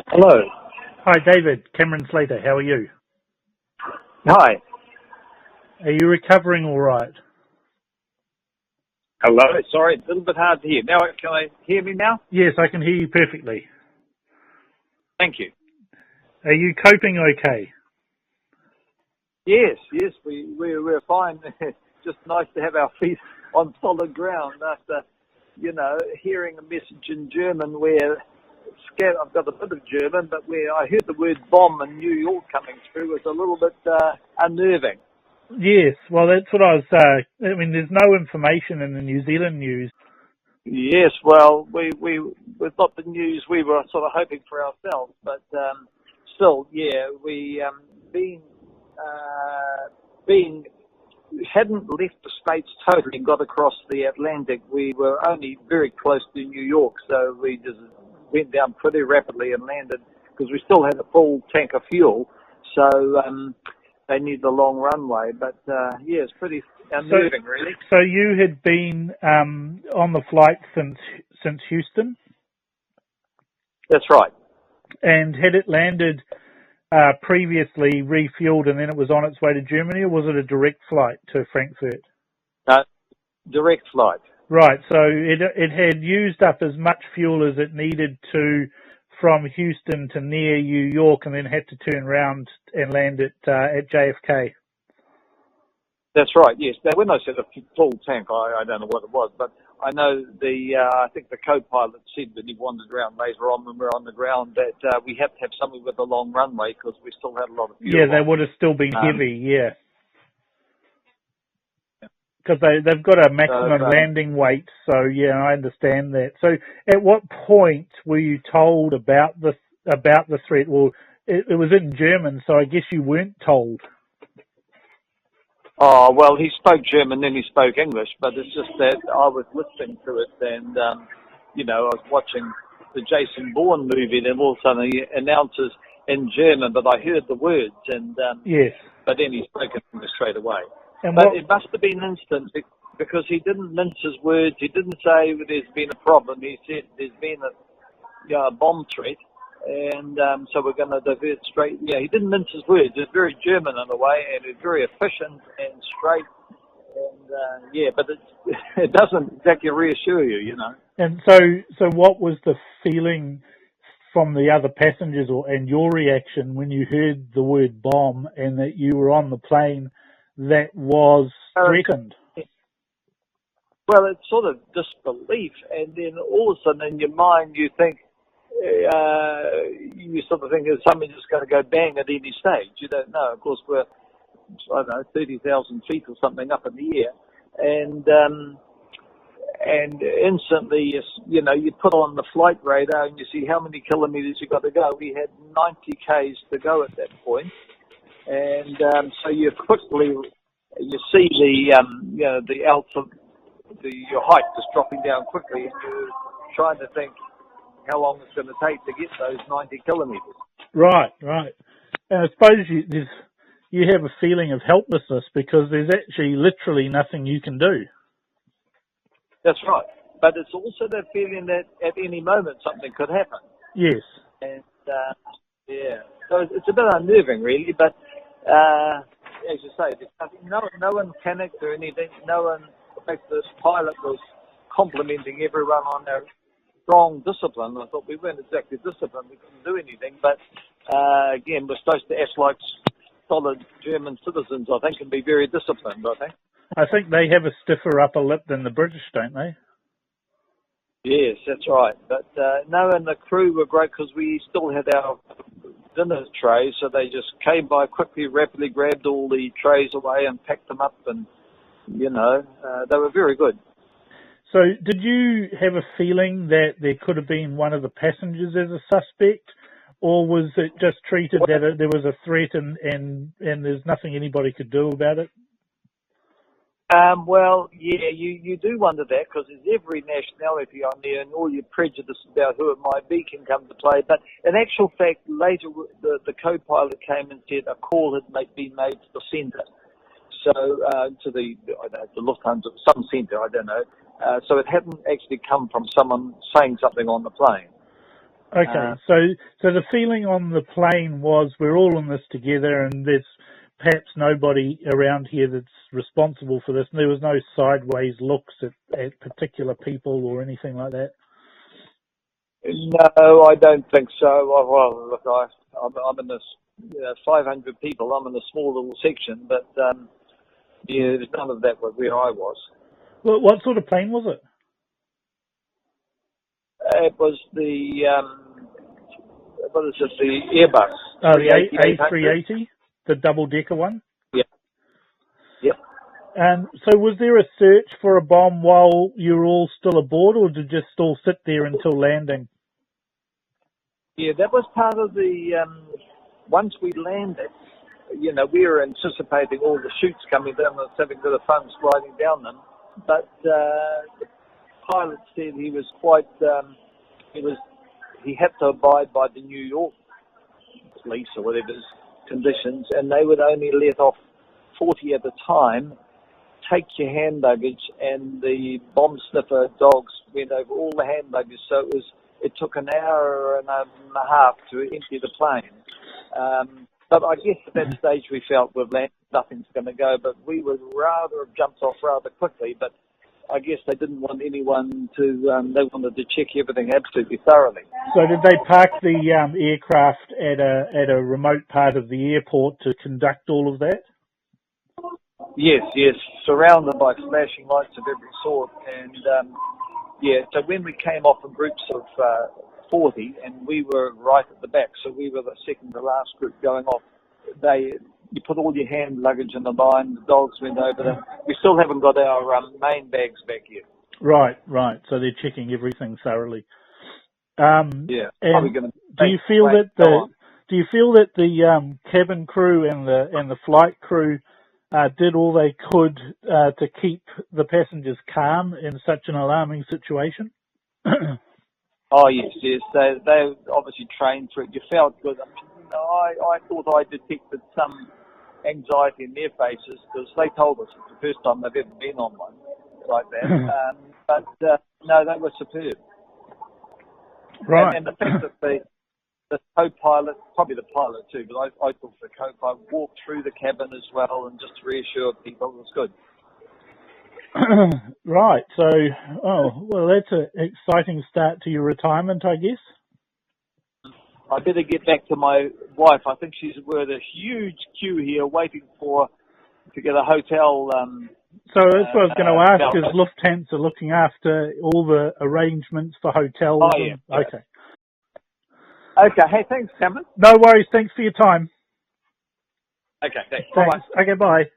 Hello. Hi, David. Cameron Slater. How are you? Hi. Are you recovering all right? Hello. Sorry, it's a little bit hard to hear. Now, can I hear me now? Yes, I can hear you perfectly. Thank you. Are you coping okay? Yes, we're fine. Just nice to have our feet on solid ground after, hearing a message in German where I've got a bit of German, but where I heard the word bomb in New York coming through was a little bit unnerving. Yes, well, that's what I was there's no information in the New Zealand news. Yes, well, with not the news we were sort of hoping for ourselves, but still, yeah, we hadn't left the States totally and got across the Atlantic. We were only very close to New York, so we just went down pretty rapidly and landed because we still had a full tank of fuel, so they need the long runway. But yeah, it's pretty unnerving, really. So you had been on the flight since Houston? That's right. And had it landed previously, refueled, and then it was on its way to Germany, or was it a direct flight to Frankfurt? Direct flight. Right, so it had used up as much fuel as it needed to from Houston to near New York, and then had to turn around and land at JFK. That's right, yes. Now, when I said a full tank, I don't know what it was, but I know I think the co-pilot said when he wandered around later on when we were on the ground that we have to have something with a long runway because we still had a lot of fuel. Yeah, they would have still been heavy, yeah. Because they've got a maximum landing weight, so yeah, I understand that. So, at what point were you told about the threat? Well, it was in German, so I guess you weren't told. Oh well, he spoke German, then he spoke English, but it's just that I was listening to it, and I was watching the Jason Bourne movie, and all of a sudden he announces in German, but I heard the words, and yes, but then he spoke it English straight away. But it must have been instant because he didn't mince his words. He didn't say there's been a problem. He said there's been a bomb threat, and so we're going to divert straight. Yeah, he didn't mince his words. It's very German in a way, and it's very efficient and straight. And but it doesn't exactly reassure you, And so what was the feeling from the other passengers and your reaction when you heard the word bomb and that you were on the plane that was threatened? Well, it's sort of disbelief, and then all of a sudden in your mind you think, you sort of think, is something just going to go bang at any stage? You don't know. Of course, we're, 30,000 feet or something up in the air, and instantly, you put on the flight radar and you see how many kilometers you got to go. We had 90 k's to go at that point, and so you see the altitude, your height just dropping down quickly, and you're trying to think how long it's going to take to get those 90 kilometers. Right. And I suppose you have a feeling of helplessness because there's actually literally nothing you can do. That's right. But it's also that feeling that at any moment something could happen. Yes. And, so it's a bit unnerving, really, but as you say, no one panicked or anything. No one, in fact, this pilot was complimenting everyone on their strong discipline. I thought we weren't exactly disciplined. We couldn't do anything. But, again, we're supposed to act like solid German citizens, I think, and be very disciplined, I think. I think they have a stiffer upper lip than the British, don't they? Yes, that's right. But no, and the crew were great because we still had our dinner trays, so they just came by quickly, rapidly grabbed all the trays away and packed them up, and, they were very good. So did you have a feeling that there could have been one of the passengers as a suspect, or was it just treated that there was a threat and there's nothing anybody could do about it? Well, yeah, you do wonder that because there's every nationality on there, and all your prejudice about who it might be can come to play. But in actual fact, later the co-pilot came and said a call had been made to the centre, so to the Lufthansa, some centre, I don't know. So it hadn't actually come from someone saying something on the plane. Okay, so the feeling on the plane was we're all in this together, and there's perhaps nobody around here that's responsible for this. And there was no sideways looks at particular people or anything like that. No, I don't think so. Well, look, I'm in this 500 people. I'm in a small little section, but yeah, there's none of that where I was. Well, what sort of plane was it? It was the what is it? The Airbus. The A380, the double-decker one. Yeah. Yep. And so, was there a search for a bomb while you were all still aboard, or did you just all sit there until landing? Yeah, that was part of the. Once we landed, we were anticipating all the chutes coming down and having a bit of fun sliding down them. But the pilot said he was quite. He had to abide by the New York police or whatever's conditions, and they would only let off 40 at a time. Take your hand luggage, and the bomb sniffer dogs went over all the hand luggage. So it took an hour and a half to empty the plane. But I guess at that stage we felt we've landed, nothing's going to go. But we would rather have jumped off rather quickly. But I guess they didn't want anyone to. They wanted to check everything absolutely thoroughly. So did they park the aircraft at a remote part of the airport to conduct all of that? Yes, surrounded by flashing lights of every sort. And so when we came off in groups of 40, and we were right at the back, so we were the second to last group going off. You put all your hand luggage in the line, the dogs went over them. We still haven't got our main bags back yet. Right. So they're checking everything thoroughly. And do you feel that the cabin crew and the flight crew did all they could to keep the passengers calm in such an alarming situation? Oh yes. They obviously trained for it. You felt good. I mean, I thought I detected some anxiety in their faces because they told us it's the first time they've ever been on one like that. But no, they were superb. Right. And the fact that the co-pilot, probably the pilot too, but I thought the co-pilot walked through the cabin as well and just to reassure people it was good. Right. So, that's an exciting start to your retirement, I guess. I better get back to my wife. I think she's with a huge queue here waiting to get a hotel. So that's what I was going to ask, is Lufthansa looking after all the arrangements for hotels? Oh, yeah. Okay. Okay. Hey, thanks, Cameron. No worries. Thanks for your time. Okay, thanks. Thanks. Bye-bye. Okay, bye.